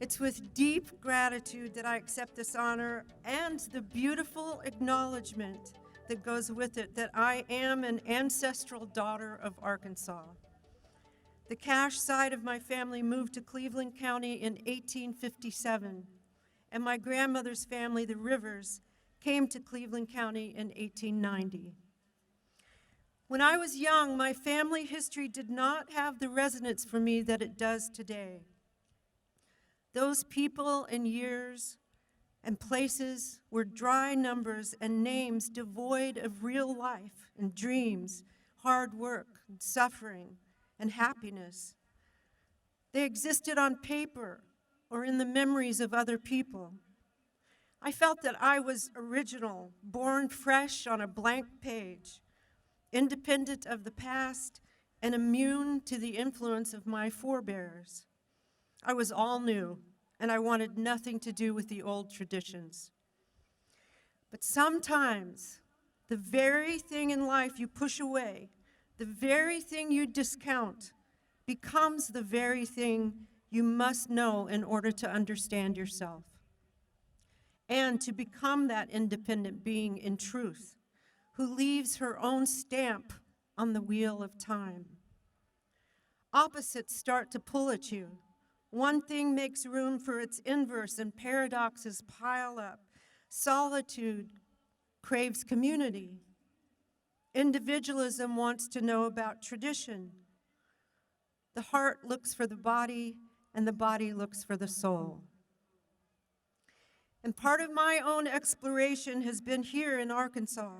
It's with deep gratitude that I accept this honor and the beautiful acknowledgement that goes with it that I am an ancestral daughter of Arkansas. The Cash side of my family moved to Cleveland County in 1857, and my grandmother's family, the Rivers, came to Cleveland County in 1890. When I was young, my family history did not have the resonance for me that it does today. Those people and years and places were dry numbers and names devoid of real life and dreams, hard work, and suffering, and happiness. They existed on paper or in the memories of other people. I felt that I was original, born fresh on a blank page, independent of the past and immune to the influence of my forebears. I was all new, and I wanted nothing to do with the old traditions. But sometimes, the very thing in life you push away, the very thing you discount, becomes the very thing you must know in order to understand yourself and to become that independent being in truth, who leaves her own stamp on the wheel of time. Opposites start to pull at you. One thing makes room for its inverse, and paradoxes pile up. Solitude craves community. Individualism wants to know about tradition. The heart looks for the body, and the body looks for the soul. And part of my own exploration has been here in Arkansas.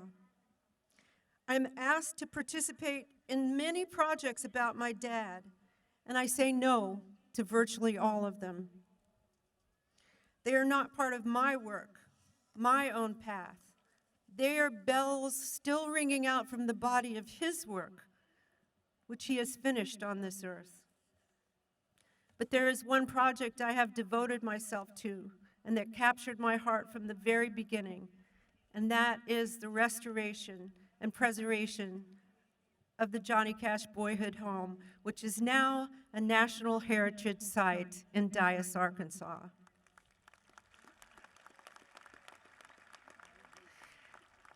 I'm asked to participate in many projects about my dad, and I say no to virtually all of them. They are not part of my work, my own path. They are bells still ringing out from the body of his work, which he has finished on this earth. But there is one project I have devoted myself to and that captured my heart from the very beginning, and that is the restoration and preservation of the Johnny Cash Boyhood Home, which is now a National Heritage Site in Dyess, Arkansas.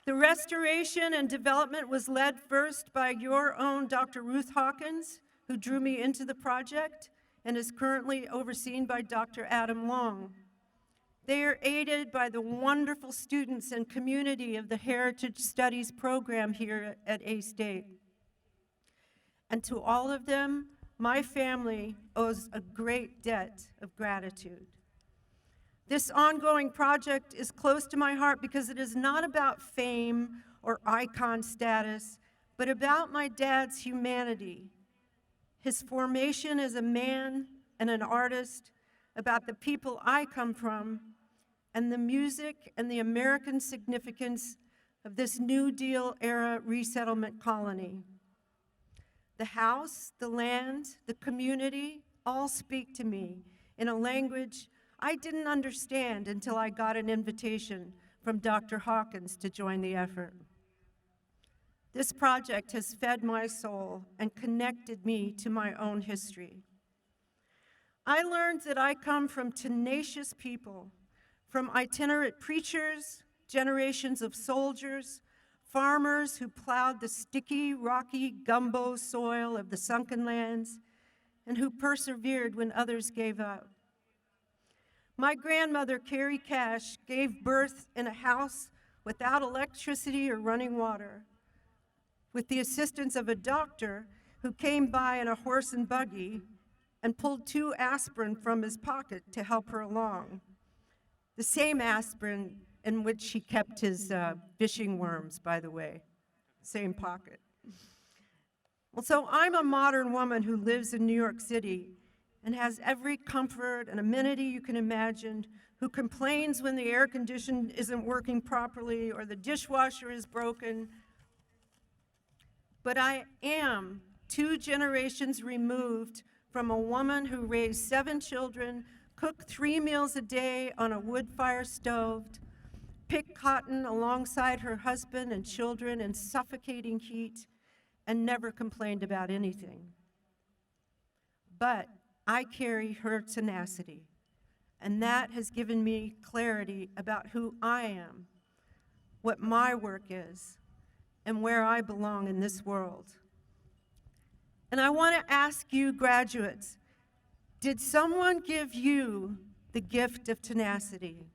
The restoration and development was led first by your own Dr. Ruth Hawkins, who drew me into the project, and is currently overseen by Dr. Adam Long. They are aided by the wonderful students and community of the Heritage Studies program here at A-State. And to all of them, my family owes a great debt of gratitude. This ongoing project is close to my heart because it is not about fame or icon status, but about my dad's humanity, his formation as a man and an artist, about the people I come from, and the music and the American significance of this New Deal era resettlement colony. The house, the land, the community all speak to me in a language I didn't understand until I got an invitation from Dr. Hawkins to join the effort. This project has fed my soul and connected me to my own history. I learned that I come from tenacious people, from itinerant preachers, generations of soldiers, farmers who plowed the sticky, rocky gumbo soil of the sunken lands, and who persevered when others gave up. My grandmother, Carrie Cash, gave birth in a house without electricity or running water, with the assistance of a doctor who came by in a horse and buggy and pulled 2 aspirin from his pocket to help her along. The same aspirin in which he kept his fishing worms, by the way, same pocket. Well, so I'm a modern woman who lives in New York City and has every comfort and amenity you can imagine, who complains when the air conditioner isn't working properly or the dishwasher is broken. But I am 2 generations removed from a woman who raised 7 children, cooked 3 meals a day on a wood fire stove, picked cotton alongside her husband and children in suffocating heat, and never complained about anything. But I carry her tenacity, And that has given me clarity about who I am, what my work is, and where I belong in this world. And I want to ask you, graduates, did someone give you the gift of tenacity?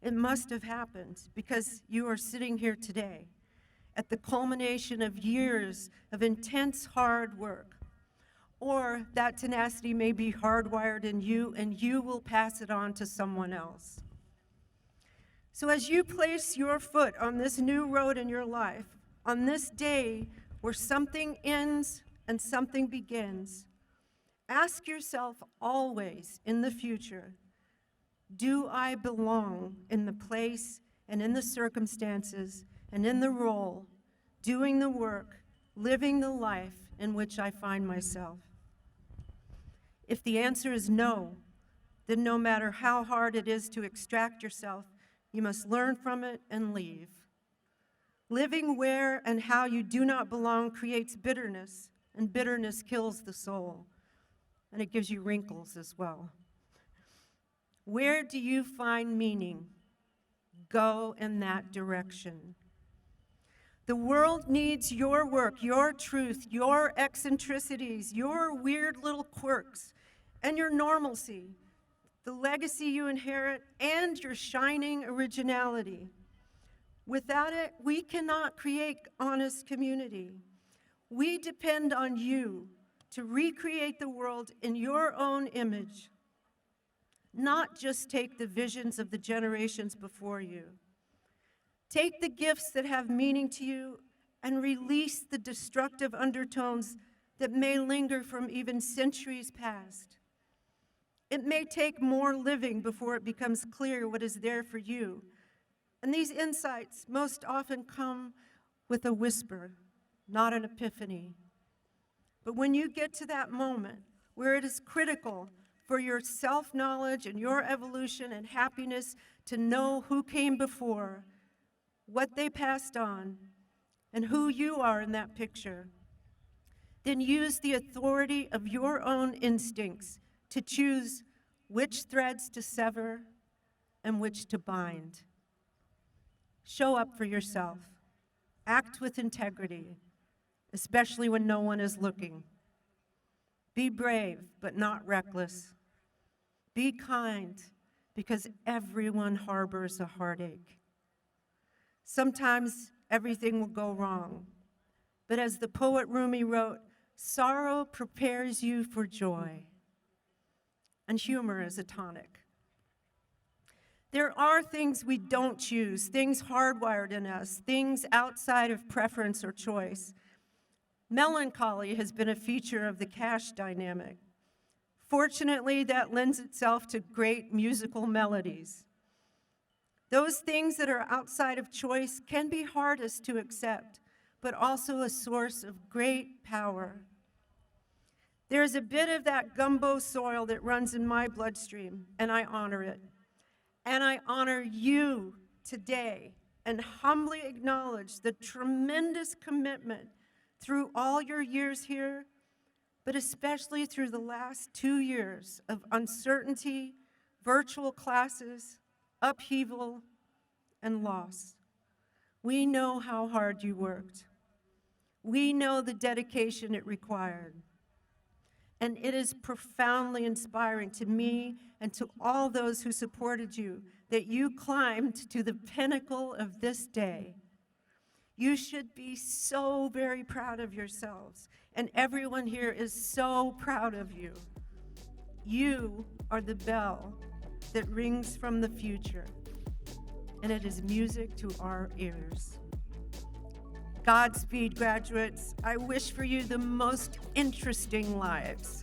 It must have happened because you are sitting here today at the culmination of years of intense hard work. Or that tenacity may be hardwired in you and you will pass it on to someone else. So as you place your foot on this new road in your life, on this day where something ends and something begins, ask yourself always in the future, do I belong in the place and in the circumstances and in the role, doing the work, living the life in which I find myself? If the answer is no, then no matter how hard it is to extract yourself, you must learn from it and leave. Living where and how you do not belong creates bitterness, and bitterness kills the soul, and it gives you wrinkles as well. Where do you find meaning? Go in that direction. The world needs your work, your truth, your eccentricities, your weird little quirks, and your normalcy, the legacy you inherit, and your shining originality. Without it, we cannot create honest community. We depend on you to recreate the world in your own image, not just take the visions of the generations before you. Take the gifts that have meaning to you and release the destructive undertones that may linger from even centuries past. It may take more living before it becomes clear what is there for you. And these insights most often come with a whisper, not an epiphany. But when you get to that moment where it is critical for your self-knowledge and your evolution and happiness to know who came before, what they passed on, and who you are in that picture, then use the authority of your own instincts to choose which threads to sever and which to bind. Show up for yourself. Act with integrity, especially when no one is looking. Be brave, but not reckless. Be kind, because everyone harbors a heartache. Sometimes everything will go wrong, but as the poet Rumi wrote, sorrow prepares you for joy, and humor is a tonic. There are things we don't choose, things hardwired in us, things outside of preference or choice. Melancholy has been a feature of the Cash dynamic. Fortunately, that lends itself to great musical melodies. Those things that are outside of choice can be hardest to accept, but also a source of great power. There's a bit of that gumbo soil that runs in my bloodstream, and I honor it. And I honor you today and humbly acknowledge the tremendous commitment through all your years here, but especially through the last 2 years of uncertainty, virtual classes, upheaval, and loss. We know how hard you worked. We know the dedication it required. And it is profoundly inspiring to me and to all those who supported you that you climbed to the pinnacle of this day. You should be so very proud of yourselves, and everyone here is so proud of you. You are the bell that rings from the future, and it is music to our ears. Godspeed, graduates. I wish for you the most interesting lives.